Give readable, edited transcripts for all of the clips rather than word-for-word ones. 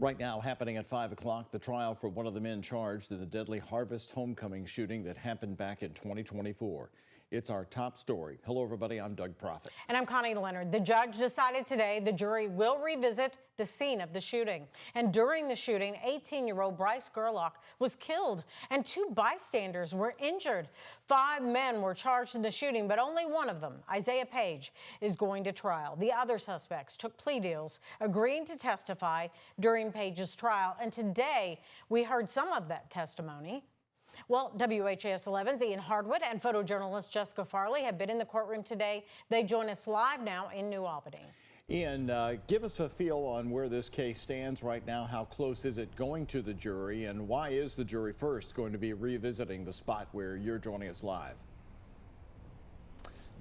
Right now, happening at 5 o'clock, the trial for one of the men charged in the deadly Harvest homecoming shooting that happened back in 2024. It's our top story. Hello, everybody. I'm Doug Proffitt. And I'm Connie Leonard. The judge decided today the jury will revisit the scene of the shooting. And during the shooting, 18-year-old Bryce Gerlach was killed and 2 bystanders were injured. 5 men were charged in the shooting, but only one of them, Isaiah Page, is going to trial. The other suspects took plea deals, agreeing to testify during Page's trial. And today, we heard some of that testimony. Well, WHAS11's Ian Hardwood and photojournalist Jessica Farley have been in the courtroom today. They join us live now in New Albany. Ian, give us a feel on where this case stands right now. How close is it going to the jury, and why is the jury first going to be revisiting the spot where you're joining us live?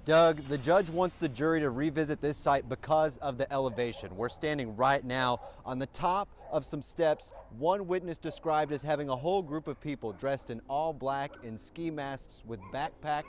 Doug, the judge wants the jury to revisit this site because of the elevation. We're standing right now on the top of some steps. One witness described as having a whole group of people dressed in all black in ski masks with backpack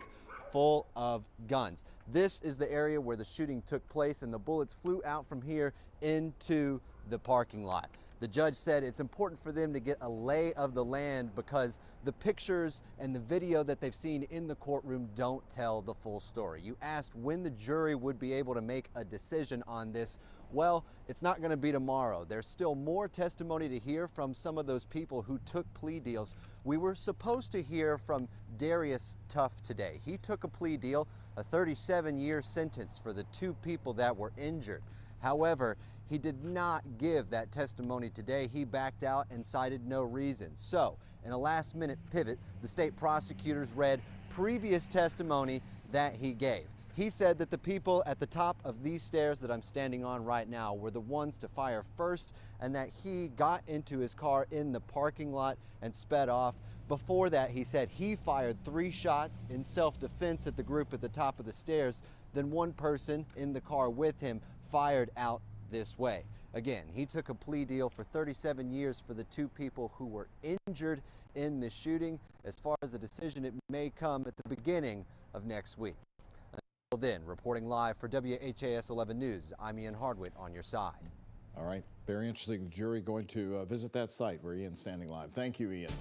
full of guns. This is the area where the shooting took place, and the bullets flew out from here into the parking lot. The judge said it's important for them to get a lay of the land because the pictures and the video that they've seen in the courtroom don't tell the full story. You asked when the jury would be able to make a decision on this. Well, it's not going to be tomorrow. There's still more testimony to hear from some of those people who took plea deals. We were supposed to hear from Darius Tuff today. He took a plea deal, a 37-year sentence for the 2 people that were injured. However, he did not give that testimony today. He backed out and cited no reason. So, in a last-minute pivot, the state prosecutors read previous testimony that he gave. He said that the people at the top of these stairs that I'm standing on right now were the ones to fire first, and that he got into his car in the parking lot and sped off. Before that, he said he fired 3 shots in self-defense at the group at the top of the stairs. Then one person in the car with him fired out this way. Again, he took a plea deal for 37 years for the 2 people who were injured in the shooting. As far as the decision, it may come at the beginning of next week. Until then, reporting live for WHAS 11 News, I'm Ian Hardwick on your side. All right, very interesting. The jury going to visit that site where Ian's standing live. Thank you, Ian.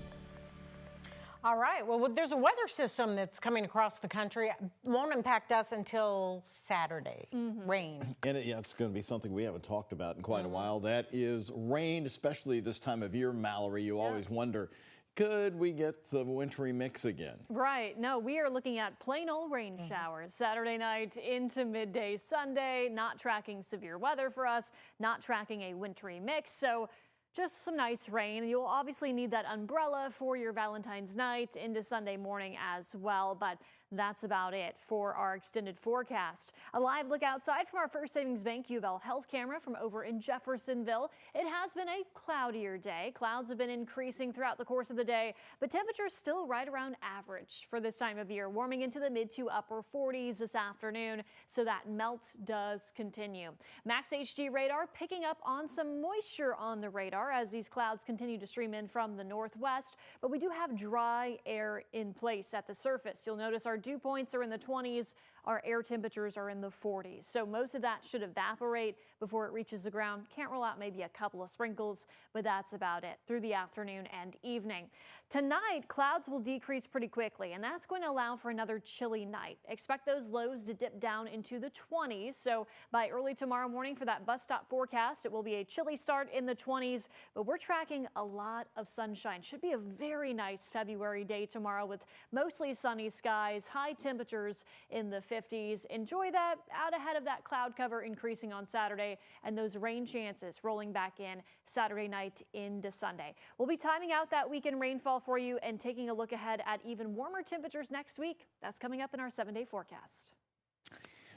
All right. Well, there's a weather system that's coming across the country. It won't impact us until Saturday. Rain. And it's going to be something we haven't talked about in quite a while. That is rain, especially this time of year, Mallory. You always wonder, could we get the wintry mix again? Right. No, we are looking at plain old rain showers Saturday night into midday Sunday, not tracking severe weather for us, not tracking a wintry mix. So just some nice rain. You'll obviously need that umbrella for your Valentine's night into Sunday morning as well, but that's about it for our extended forecast. A live look outside from our First Savings Bank U of L health camera from over in Jeffersonville. It has been a cloudier day. Clouds have been increasing throughout the course of the day, but temperatures still right around average for this time of year, warming into the mid to upper 40s this afternoon, so that melt does continue. Max HD radar picking up on some moisture on the radar as these clouds continue to stream in from the northwest, but we do have dry air in place at the surface. You'll notice our dew points are in the 20s. Our air temperatures are in the 40s. So most of that should evaporate before it reaches the ground. Can't rule out maybe a couple of sprinkles, but that's about it through the afternoon and evening. Tonight, clouds will decrease pretty quickly, and that's going to allow for another chilly night. Expect those lows to dip down into the 20s. So by early tomorrow morning for that bus stop forecast, it will be a chilly start in the 20s, but we're tracking a lot of sunshine. Should be a very nice February day tomorrow with mostly sunny skies, high temperatures in the 50s. Enjoy that out ahead of that cloud cover increasing on Saturday and those rain chances rolling back in Saturday night into Sunday. We'll be timing out that weekend rainfall for you and taking a look ahead at even warmer temperatures next week. That's coming up in our 7-day forecast.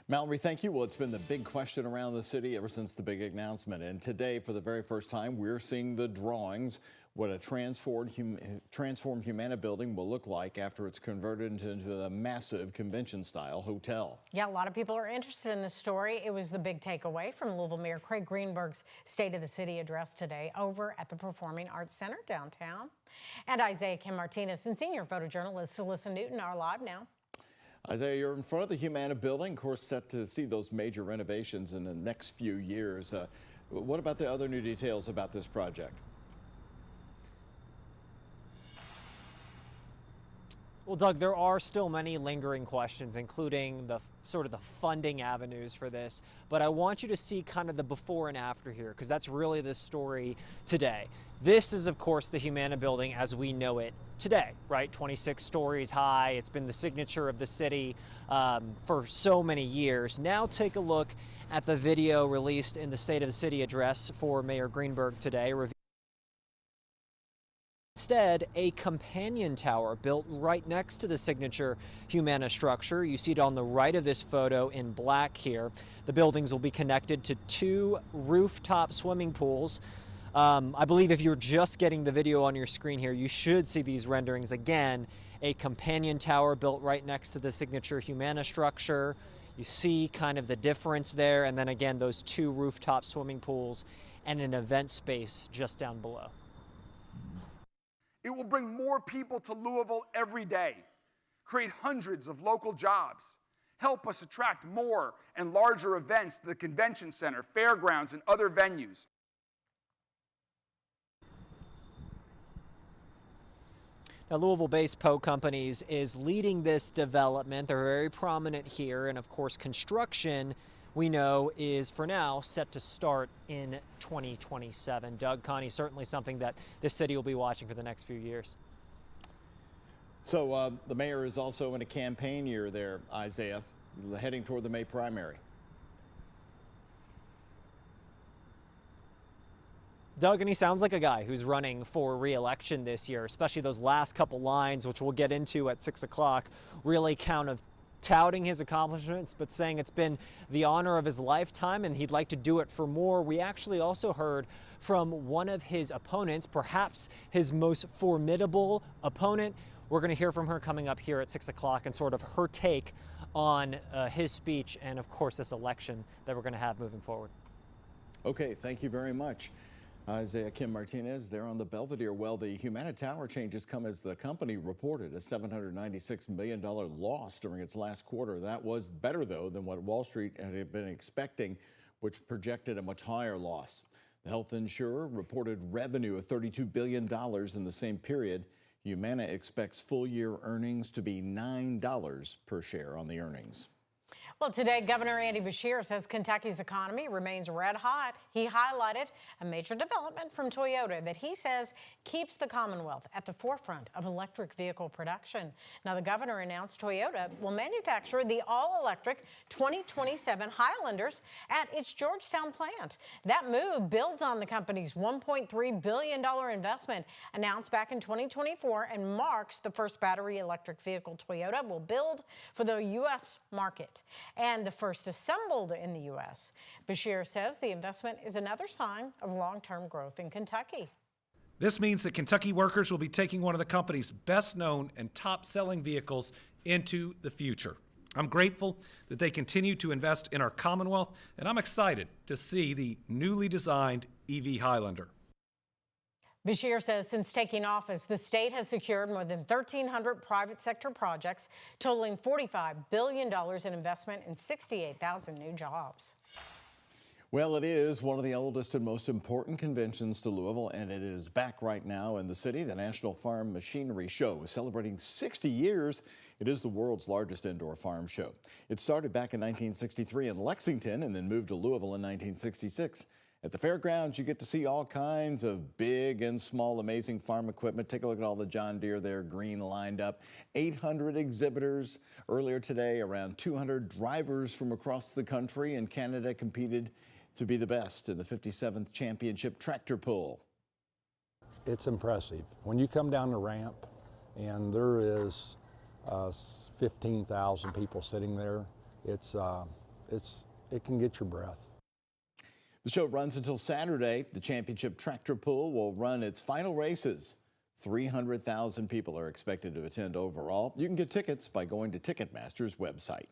Mallory, thank you. Well, it's been the big question around the city ever since the big announcement. And today, for the very first time, we're seeing the drawings, what a transformed Humana building will look like after it's converted into a massive convention-style hotel. Yeah, a lot of people are interested in this story. It was the big takeaway from Louisville Mayor Craig Greenberg's State of the City address today over at the Performing Arts Center downtown. And Isaiah Kim Martinez and senior photojournalist Alyssa Newton are live now. Isaiah, you're in front of the Humana building, of course, set to see those major renovations in the next few years. What about the other new details about this project? Well, Doug, there are still many lingering questions, including the sort of the funding avenues for this. But I want you to see kind of the before and after here, because that's really the story today. This is, of course, the Humana building as we know it today, right? 26 stories high. It's been the signature of the city for so many years. Now take a look at the video released in the State of the City address for Mayor Greenberg today. Instead, a companion tower built right next to the signature Humana structure. You see it on the right of this photo in black here. The buildings will be connected to 2 rooftop swimming pools. I believe if you're just getting the video on your screen here, you should see these renderings again. A companion tower built right next to the signature Humana structure. You see kind of the difference there, and then again, those 2 rooftop swimming pools and an event space just down below. It will bring more people to Louisville every day, create hundreds of local jobs, help us attract more and larger events to the convention center, fairgrounds, and other venues. Now, Louisville-based Poe Companies is leading this development. They're very prominent here, and of course, construction, we know, is for now set to start in 2027. Doug, Connie, certainly something that this city will be watching for the next few years. So the mayor is also in a campaign year there, Isaiah, heading toward the May primary. Doug, and he sounds like a guy who's running for re-election this year, especially those last couple lines, which we'll get into at 6 o'clock, really count of touting his accomplishments, but saying it's been the honor of his lifetime and he'd like to do it for more. We actually also heard from one of his opponents, perhaps his most formidable opponent. We're going to hear from her coming up here at 6 o'clock and sort of her take on his speech and, of course, this election that we're going to have moving forward. Okay, thank you very much. Isaiah Kim Martinez there on the Belvedere. Well, the Humana Tower changes come as the company reported a $796 million loss during its last quarter. That was better, though, than what Wall Street had been expecting, which projected a much higher loss. The health insurer reported revenue of $32 billion in the same period. Humana expects full-year earnings to be $9 per share on the earnings. Well, today, Governor Andy Beshear says Kentucky's economy remains red hot. He highlighted a major development from Toyota that he says keeps the Commonwealth at the forefront of electric vehicle production. Now, the governor announced Toyota will manufacture the all-electric 2027 Highlanders at its Georgetown plant. That move builds on the company's $1.3 billion investment announced back in 2024 and marks the first battery electric vehicle Toyota will build for the U.S. market, and the first assembled in the U.S. Beshear says the investment is another sign of long-term growth in Kentucky. This means that Kentucky workers will be taking one of the company's best-known and top-selling vehicles into the future. I'm grateful that they continue to invest in our Commonwealth, and I'm excited to see the newly designed EV Highlander. Beshear says since taking office, the state has secured more than 1,300 private sector projects, totaling $45 billion in investment and 68,000 new jobs. Well, it is one of the oldest and most important conventions to Louisville, and it is back right now in the city. The National Farm Machinery Show is celebrating 60 years. It is the world's largest indoor farm show. It started back in 1963 in Lexington and then moved to Louisville in 1966. At the fairgrounds, you get to see all kinds of big and small, amazing farm equipment. Take a look at all the John Deere there, green lined up. 800 exhibitors. Earlier today, around 200 drivers from across the country and Canada competed to be the best in the 57th Championship Tractor Pull. It's impressive. When you come down the ramp and there is 15,000 people sitting there, it can get your breath. The show runs until Saturday. The Championship Tractor Pull will run its final races. 300,000 people are expected to attend overall. You can get tickets by going to Ticketmaster's website.